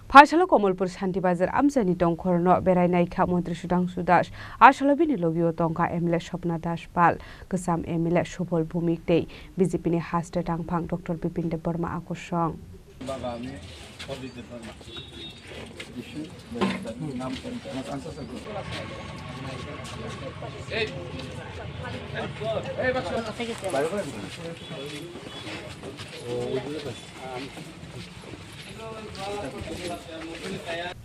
Phashalo Komolpur Shantibazar Amsani Tongkhorno Berainaikha Mantri Sudhanshu Das Ashalobini Logio Tongka MLA Shopna Das Pal Kesam MLA Shubhol Bhumik Dei BJP ni Haste Tangphang Dr. Bipin Deborma Akosong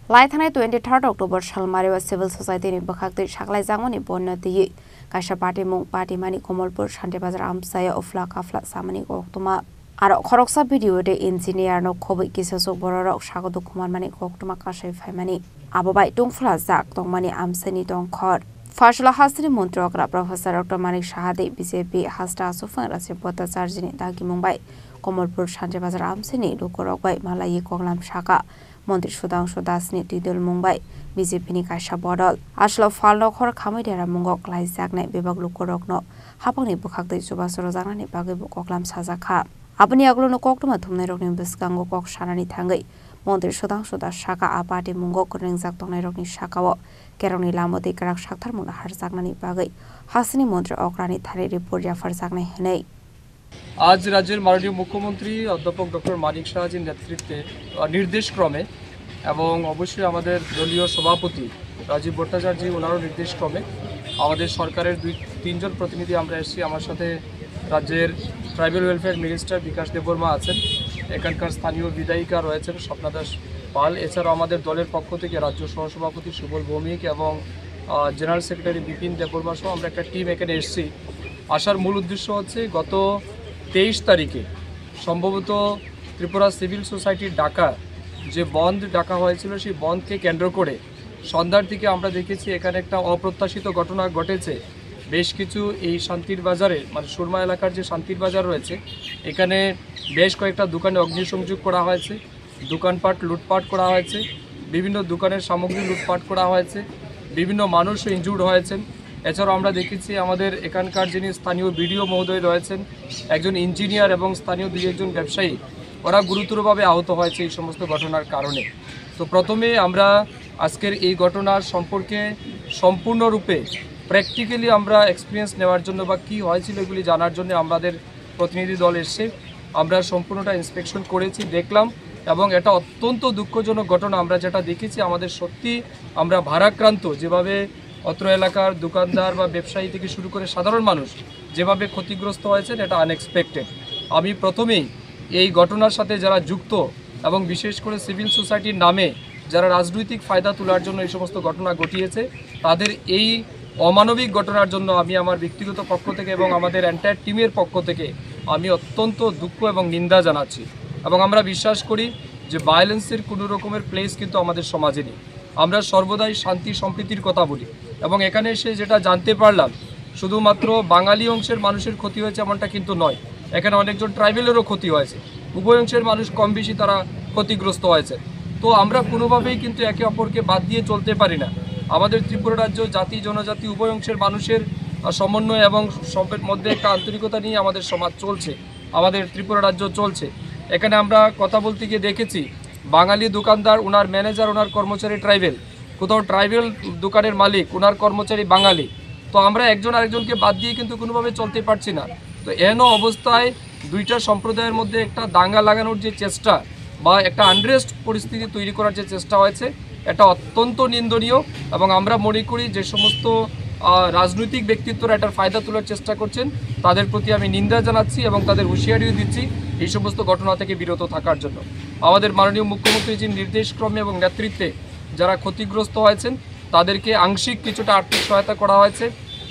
Laithanai 23 October Shalmarewa Civil Society ni bakhakti shaklai jangoni bonna diye kaisa party mung party mani Komolpur Shantibazar Amsaya ofla kafla samani koktuma aro khoroksa video de engineer no khobai kisasok bororok sagodo khumar mani koktuma kasai phaimani abobai tungfla jak tongmani amsani tongkhor Phashalo Hasri Montrokra Professor Dr. Manik Shahade BJP Hasta Sufan Rasya Bhattacharjini Dagi Mumbai Komolpur Shantibazar Amsani Lukorokbai Malai Koglam Shaka Mantri Sudhanshu Das ni Tidul Mumbai BJP ni kaisa bodol Aslo Falno khor khamai dera mungok lai jaknai bebak lukorokno hapangni bukhakdai subasoro janani bagai koklam sajakha Apni aglono koktuma thumnai rokni biskango kok sanani thangai Mantri Sudhanshu Das Shaka apati mungok ringjak tongnai rokni shakao Kerongni lamode karak shakthar muna har jaknani bagai Hasini Mantri Okrani thari report jafar jaknai hinai आज राज्य माननीय मुख्यमंत्री अध्यापक doctor Manik शाहजीर नेतृत्वे निर्देश क्रमे एवं अवश्य आमादेर दलीय सभापति राजीव भट्टाचार्य ओनारो निर्देश क्रमे आमादेर सरकारेर 2-3 जन प्रतिनिधि आमरा एसेছি आमार साथे राज्येर ट्राइबल वेलफेयर मिनिस्टार विकास देबबर्मा आছেন এখানকার স্থানীয় বিধায়িকা রয়েছেন স্বপ্না দাস পাল এছাড়াও আমাদের দলের পক্ষ থেকে রাজ্য সহসভাপতি সুবল ভৌমিক এবং জেনারেল সেক্রেটারি বিপিন দেববর্মা সহ আমরা একটা টিম এখানে এসেছি আসার মূল উদ্দেশ্য হচ্ছে গত 23 তারিখে সম্ভবত ত্রিপুরা সিভিল সোসাইটির ডাকা যে বন্ধ ডাকা হয়েছিল সেই বন্ধকে কেন্দ্র করে সন্ধ্যার দিকে আমরা দেখেছি এখানে একটা অপ্রত্যাশিত ঘটনা ঘটেছে বেশ কিছু এই শান্তির বাজারে মানে সুরমা এলাকার যে শান্তির বাজার রয়েছে এখানে বেশ কয়েকটা দোকানে অগ্নিসংযোগ করা হয়েছে দোকানপাট লুটপাট করা হয়েছে বিভিন্ন দোকানের সামগ্রী লুটপাট করা হয়েছে বিভিন্ন মানুষ ইনজুর্ড হয়েছেন এছাড়াও আমরা দেখেছি আমাদের এখানকার যিনি স্থানীয় বিডিও মহোদয় রয়েছেন একজন ইঞ্জিনিয়ার এবং স্থানীয় দুই-একজন ব্যবসায়ী ওরা গুরুতরভাবে আহত হয়েছে এই সমস্ত ঘটনার কারণে তো প্রথমে আমরা আজকের এই ঘটনার সম্পর্কে সম্পূর্ণরূপে প্র্যাকটিক্যালি আমরা এক্সপেরিয়েন্স নেওয়ার জন্য বা কী হয়েছিল এগুলি জানার জন্য আমাদের প্রতিনিধি দল এসে আমরা সম্পূর্ণটা ইন্সপেকশন করেছি দেখলাম এবং এটা অত্যন্ত দুঃখজনক ঘটনা আমরা যেটা দেখেছি আমাদের সত্যি আমরা ভারাক্রান্ত যেভাবে অত্র এলাকার দোকানদার বা ব্যবসায়ী থেকে শুরু করে সাধারণ মানুষ যেভাবে ক্ষতিগ্রস্ত হয়েছেন এটা আনএক্সপেক্টেড আমি প্রথমেই এই ঘটনার সাথে যারা যুক্ত এবং বিশেষ করে সিভিল সোসাইটির নামে যারা রাজনৈতিক ফায়দা তোলার জন্য এই সমস্ত ঘটনা ঘটিয়েছে তাদের এই অমানবিক ঘটনার জন্য আমি আমার ব্যক্তিগত পক্ষ থেকে এবং আমাদের এন্টায়ার টিমের পক্ষ থেকে আমি অত্যন্ত দুঃখ এবং নিন্দা জানাচ্ছি এবং আমরা বিশ্বাস করি যে ভায়োলেন্সের কোনো রকমের প্লেস কিন্তু আমাদের সমাজে নেই আমরা সর্বদাই শান্তি সম্প্রীতির কথা বলি এবং এখানে এসে যেটা জানতে পারলাম শুধুমাত্র বাঙালি অংশের মানুষের ক্ষতি হয়েছে এমনটা কিন্তু নয় এখানে অনেকজন ট্রাইবেলেরও ক্ষতি হয়েছে উভয় অংশের মানুষ কম বেশি তারা ক্ষতিগ্রস্ত হয়েছে তো আমরা কোনোভাবেই কিন্তু একে অপরকে বাদ দিয়ে চলতে পারি না আমাদের ত্রিপুরা রাজ্য জাতি জনজাতি উভয় অংশের মানুষের সমন্বয় এবং সবের মধ্যে একটা আন্তরিকতা নিয়ে আমাদের সমাজ চলছে আমাদের ত্রিপুরা রাজ্য চলছে এখানে আমরা কথা বলতে গিয়ে দেখেছি বাঙালি দোকানদার ওনার ম্যানেজার ওনার কর্মচারী ট্রাইবেল কোথাও ট্রাইবেল দোকানের মালিক ওনার কর্মচারী বাঙালি তো আমরা একজন আরেকজনকে বাদ দিয়ে কিন্তু কোনোভাবে চলতে পারছি না তো এন অবস্থায় দুইটা সম্প্রদায়ের মধ্যে একটা দাঙ্গা লাগানোর যে চেষ্টা বা একটা আনরেস্ট পরিস্থিতি তৈরি করার যে চেষ্টা হয়েছে এটা অত্যন্ত নিন্দনীয় এবং আমরা মনে করি যে সমস্ত রাজনৈতিক ব্যক্তিত্বরা এটার ফায়দা তোলার চেষ্টা করছেন তাদের প্রতি আমি নিন্দা জানাচ্ছি এবং তাদের হুঁশিয়ারিও দিচ্ছি এই সমস্ত ঘটনা থেকে বিরত থাকার জন্য আমাদের মাননীয় মুখ্যমন্ত্রীজির নির্দেশক্রমে এবং নেতৃত্বে যারা ক্ষতিগ্রস্ত হয়েছেন তাদেরকে আংশিক কিছুটা আর্থিক সহায়তা করা হয়েছে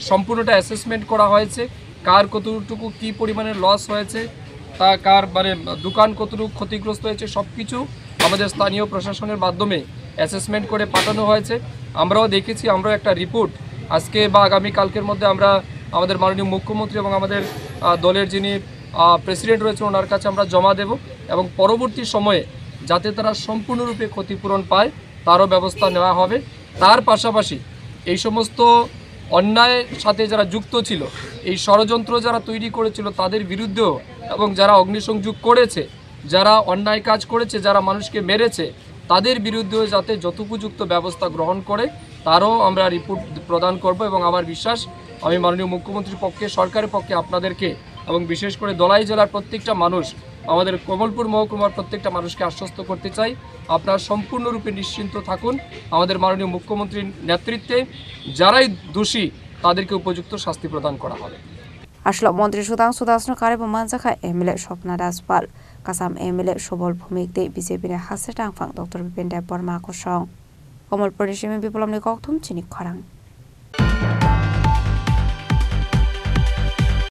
সম্পূর্ণটা অ্যাসেসমেন্ট করা হয়েছে কার কতটুকু কী পরিমাণে লস হয়েছে তা কার মানে দোকান কতটুকু ক্ষতিগ্রস্ত হয়েছে সব কিছু আমাদের স্থানীয় প্রশাসনের মাধ্যমে অ্যাসেসমেন্ট করে পাঠানো হয়েছে আমরাও দেখেছি আমরাও একটা রিপোর্ট আজকে বা আগামী কালকের মধ্যে আমরা আমাদের মাননীয় মুখ্যমন্ত্রী এবং আমাদের দলের যিনি প্রেসিডেন্ট রয়েছেন ওনার কাছে আমরা জমা দেব এবং পরবর্তী সময়ে যাতে তারা সম্পূর্ণরূপে ক্ষতিপূরণ পায় তারও ব্যবস্থা নেওয়া হবে তার পাশাপাশি এই সমস্ত অন্যায়ের সাথে যারা যুক্ত ছিল এই ষড়যন্ত্র যারা তৈরি করেছিল তাদের বিরুদ্ধেও এবং যারা অগ্নিসংযোগ করেছে যারা অন্যায় কাজ করেছে যারা মানুষকে মেরেছে তাদের বিরুদ্ধেও যাতে যথোপযুক্ত ব্যবস্থা গ্রহণ করে তারও আমরা রিপোর্ট প্রদান করব। এবং আমার বিশ্বাস আমি মাননীয় মুখ্যমন্ত্রীর পক্ষে, সরকারের পক্ষে আপনাদেরকে এবং বিশেষ করে দলাই জেলার প্রত্যেকটা মানুষ, আমাদের কমলপুর মহকুমার প্রত্যেকটা মানুষকে আশ্বস্ত করতে চাই, আপনারা সম্পূর্ণরূপে নিশ্চিন্ত থাকুন। আমাদের মাননীয় মুখ্যমন্ত্রীর নেতৃত্বে যারাই দোষী তাদেরকে উপযুক্ত শাস্তি প্রদান করা হবে। আসলে মন্ত্রী সুধাংশু দাস কারে মানজাখা এমএলএ স্বপ্না দাসপাল কাসাম এমএলএ সবল ভূমিক দে বিজেপির হাসে টাংফাং ডক্টর বিপিন দেব বর্মা আকর্ষণ কমলপুর বিপ্লব নিকথুম চিনি খরাং।